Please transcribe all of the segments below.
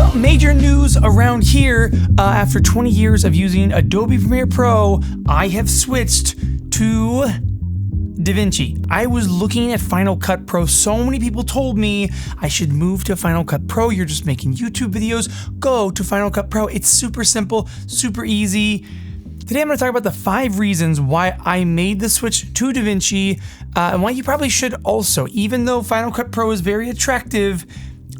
Well, major news around here. After 20 years of using Adobe Premiere Pro, I have switched to Davinci. I was looking at Final Cut Pro. So many people told me I should move to Final Cut Pro. You're just making YouTube videos. Go to Final Cut Pro. It's super simple, super easy. Today I'm going to talk about the 5 reasons why I made the switch to Davinci and why you probably should also. Even though Final Cut Pro is very attractive,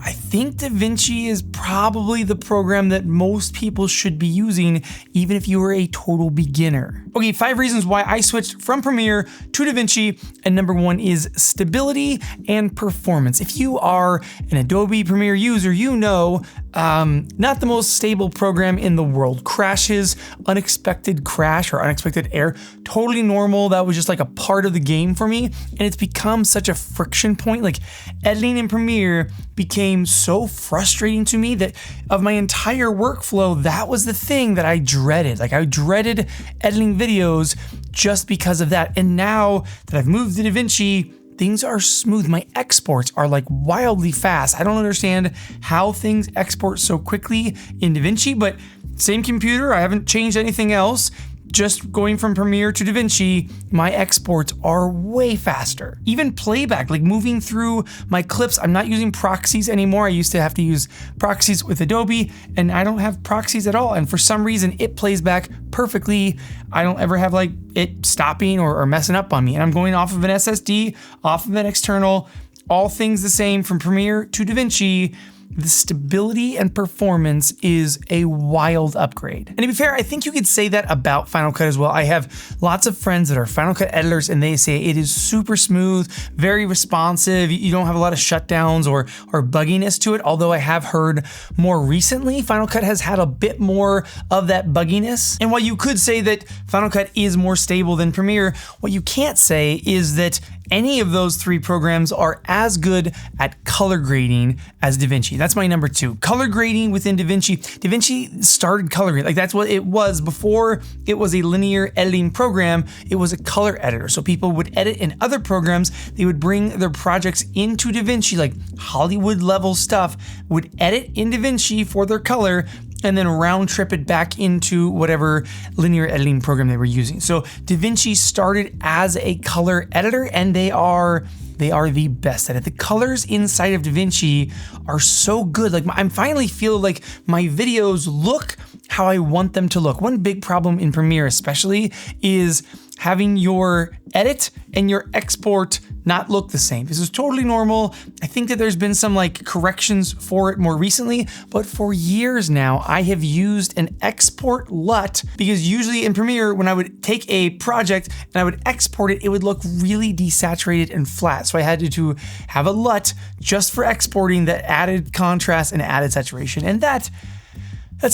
I think Davinci is probably the program that most people should be using, even if you were a total beginner. Okay, 5 reasons why I switched from Premiere to Davinci, and number 1 is stability and performance. If you are an Adobe Premiere user, you know not the most stable program in the world. Crashes, unexpected crash or unexpected error, totally normal. That was just like a part of the game for me, and it's become such a friction point. Like editing in Premiere became so frustrating to me that of my entire workflow, that was the thing that I dreaded. Like I dreaded editing videos just because of that. And now that I've moved to Davinci, things are smooth. My exports are like wildly fast. I don't understand how things export so quickly in Davinci, but same computer, I haven't changed anything else. Just going from Premiere to Davinci, my exports are way faster. Even playback, like moving through my clips, I'm not using proxies anymore. I used to have to use proxies with Adobe, and I don't have proxies at all. And for some reason, it plays back perfectly. I don't ever have like it stopping or messing up on me. And I'm going off of an SSD, off of an external, all things the same from Premiere to Davinci. The stability and performance is a wild upgrade. And to be fair, I think you could say that about Final Cut as well. I have lots of friends that are Final Cut editors, and they say it is super smooth, very responsive. You don't have a lot of shutdowns or bugginess to it. Although I have heard more recently, Final Cut has had a bit more of that bugginess. And while you could say that Final Cut is more stable than Premiere, what you can't say is that any of those 3 programs are as good at color grading as Davinci. That's my number 2. Color grading within Davinci. Davinci started color grading. Like that's what it was before it was a linear editing program. It was a color editor. So people would edit in other programs. They would bring their projects into Davinci, like Hollywood level stuff, would edit in Davinci for their color, and then round trip it back into whatever linear editing program they were using. So Davinci started as a color editor, and they are the best at it. The colors inside of Davinci are so good. Like I'm finally feeling like my videos look how I want them to look. One big problem in Premiere especially is having your edit and your export not look the same. This is totally normal. I think that there's been some like corrections for it more recently, but for years now, I have used an export LUT because usually in Premiere, when I would take a project and I would export it, it would look really desaturated and flat. So I had to have a LUT just for exporting that added contrast and added saturation. And that's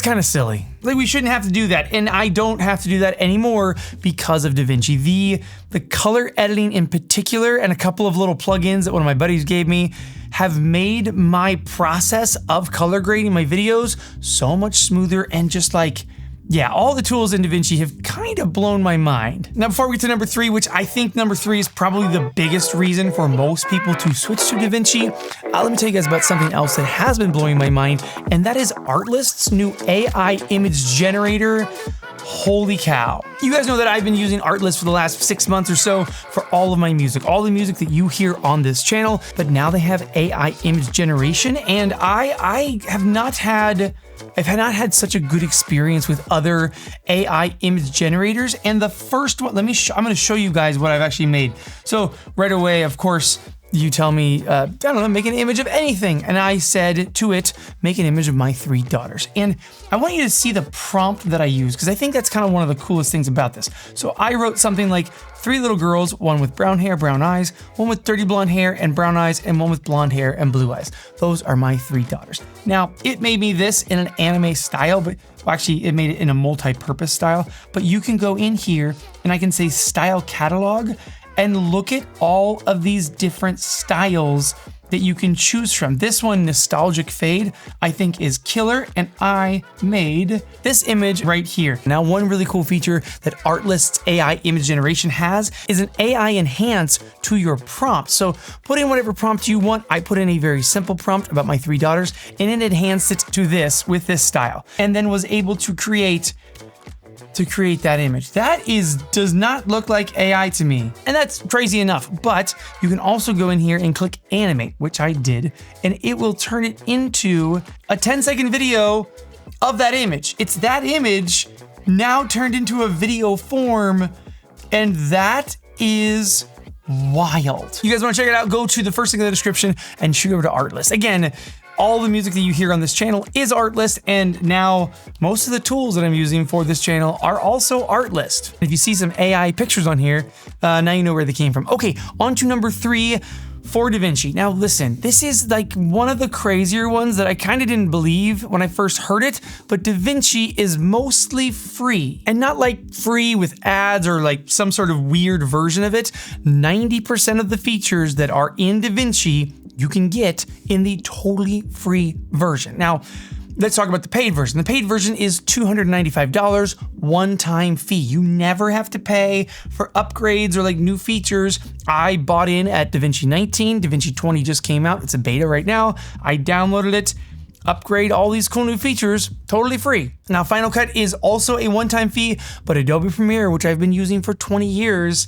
kind of silly. Like we shouldn't have to do that, and I don't have to do that anymore because of Davinci. The color editing in particular, and a couple of little plugins that one of my buddies gave me, have made my process of color grading my videos so much smoother, and just like, yeah, all the tools in Davinci have kind of blown my mind. Now, before we get to number 3, which I think number 3 is probably the biggest reason for most people to switch to Davinci, let me tell you guys about something else that has been blowing my mind, and that is Artlist's new AI image generator. Holy cow. You guys know that I've been using Artlist for the last 6 months or so for all of my music, all the music that you hear on this channel, but now they have AI image generation, and I've not had such a good experience with other AI image generators. And the first one, I'm going to show you guys what I've actually made. So right away, of course, you tell me, I don't know, make an image of anything. And I said to it, make an image of my 3 daughters. And I want you to see the prompt that I use, because I think that's kind of one of the coolest things about this. So I wrote something like 3 little girls, one with brown hair, brown eyes, one with dirty blonde hair and brown eyes, and one with blonde hair and blue eyes. Those are my 3 daughters. Now, it made me this in an anime style, but actually it made it in a multi-purpose style. But you can go in here and I can say style catalog and look at all of these different styles that you can choose from. This one, Nostalgic Fade, I think is killer, and I made this image right here. Now, one really cool feature that Artlist's AI image generation has is an AI enhance to your prompt. So put in whatever prompt you want. I put in a very simple prompt about my 3 daughters, and it enhanced it to this with this style, and then was able to create that image. That does not look like AI to me, and that's crazy enough. But you can also go in here and click animate, which I did, and it will turn it into a 10-second video of that image. It's that image now turned into a video form, and that is wild. You guys want to check it out? Go to the first link in the description and shoot over to Artlist. Again, all the music that you hear on this channel is Artlist, and now most of the tools that I'm using for this channel are also Artlist. If you see some AI pictures on here, now you know where they came from. Okay, on to number 3 for Davinci. Now listen, this is like one of the crazier ones that I kind of didn't believe when I first heard it, but Davinci is mostly free, and not like free with ads or like some sort of weird version of it. 90% of the features that are in Davinci you can get in the totally free version. Now, let's talk about the paid version. The paid version is $295, one-time fee. You never have to pay for upgrades or like new features. I bought in at Davinci 19, Davinci 20 just came out. It's a beta right now. I downloaded it, upgrade all these cool new features, totally free. Now, Final Cut is also a one-time fee, but Adobe Premiere, which I've been using for 20 years,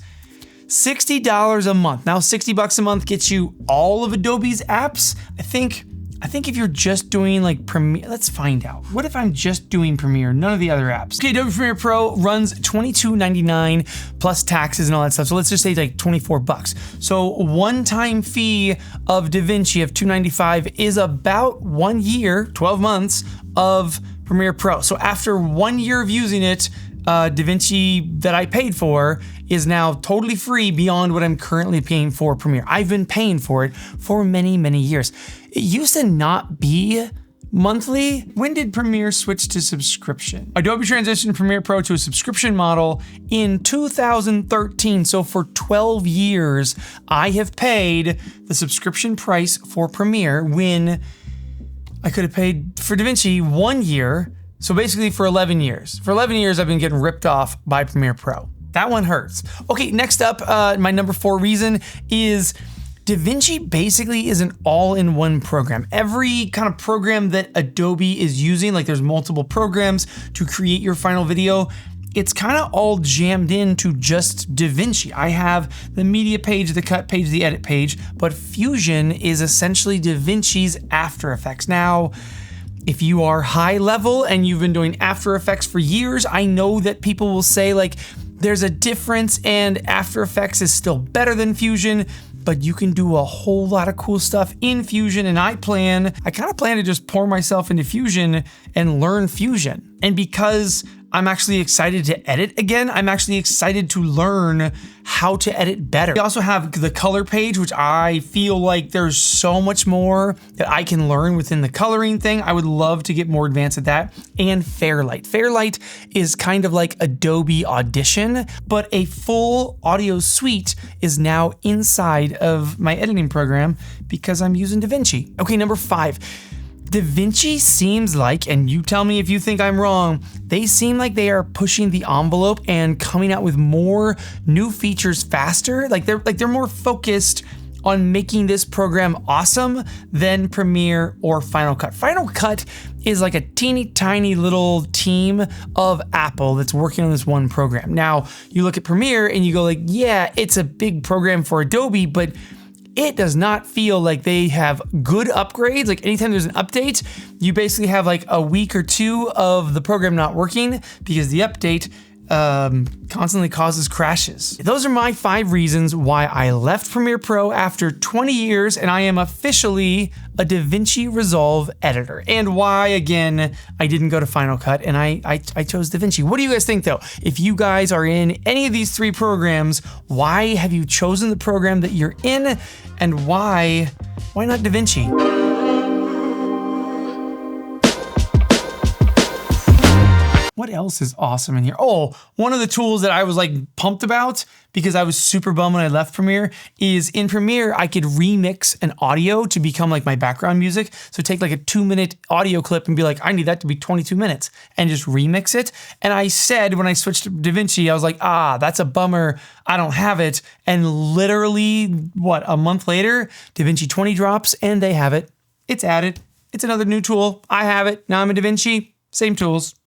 $60 a month. Now, $60 a month gets you all of Adobe's apps. I think if you're just doing like Premiere, let's find out. What if I'm just doing Premiere, none of the other apps? Okay, Adobe Premiere Pro runs $22.99 plus taxes and all that stuff. So let's just say like $24. So one-time fee of Davinci of $295 is about 1 year, 12 months of Premiere Pro. So after 1 year of using it, Davinci that I paid for is now totally free beyond what I'm currently paying for Premiere. I've been paying for it for many, many years. It used to not be monthly. When did Premiere switch to subscription? Adobe transitioned Premiere Pro to a subscription model in 2013. So for 12 years, I have paid the subscription price for Premiere when I could have paid for Davinci 1 year. So basically for 11 years. For 11 years, I've been getting ripped off by Premiere Pro. That one hurts. Okay, next up, my number 4 reason is Davinci basically is an all-in-one program. Every kind of program that Adobe is using, like there's multiple programs to create your final video, it's kind of all jammed into just Davinci. I have the media page, the cut page, the edit page, but Fusion is essentially Davinci's After Effects. Now, if you are high level and you've been doing After Effects for years, I know that people will say like, there's a difference and After Effects is still better than Fusion, but you can do a whole lot of cool stuff in Fusion, and I kind of plan to just pour myself into Fusion and learn Fusion. And because I'm actually excited to edit again, I'm actually excited to learn how to edit better. We also have the color page, which I feel like there's so much more that I can learn within the coloring thing. I would love to get more advanced at that. And Fairlight. Fairlight is kind of like Adobe Audition, but a full audio suite is now inside of my editing program because I'm using Davinci. Okay, number 5. Davinci seems like, and you tell me if you think I'm wrong, they seem like they are pushing the envelope and coming out with more new features faster. Like they're more focused on making this program awesome than Premiere or Final Cut. Final Cut is like a teeny tiny little team of Apple that's working on this one program. Now, you look at Premiere and you go like, yeah, it's a big program for Adobe, but it does not feel like they have good upgrades. Like anytime there's an update, you basically have like a week or 2 of the program not working because the update constantly causes crashes. Those are my 5 reasons why I left Premiere Pro after 20 years and I am officially a Davinci Resolve editor, and why, again, I didn't go to Final Cut and I chose Davinci. What do you guys think though? If you guys are in any of these 3 programs, why have you chosen the program that you're in, and why not Davinci? What else is awesome in here? Oh, one of the tools that I was like pumped about because I was super bummed when I left Premiere is in Premiere, I could remix an audio to become like my background music. So take like a 2-minute audio clip and be like, I need that to be 22 minutes and just remix it. And I said, when I switched to DaVinci, I was like, that's a bummer. I don't have it. And literally, a month later, DaVinci 20 drops and they have it. It's added. It's another new tool. I have it. Now I'm in DaVinci. Same tools.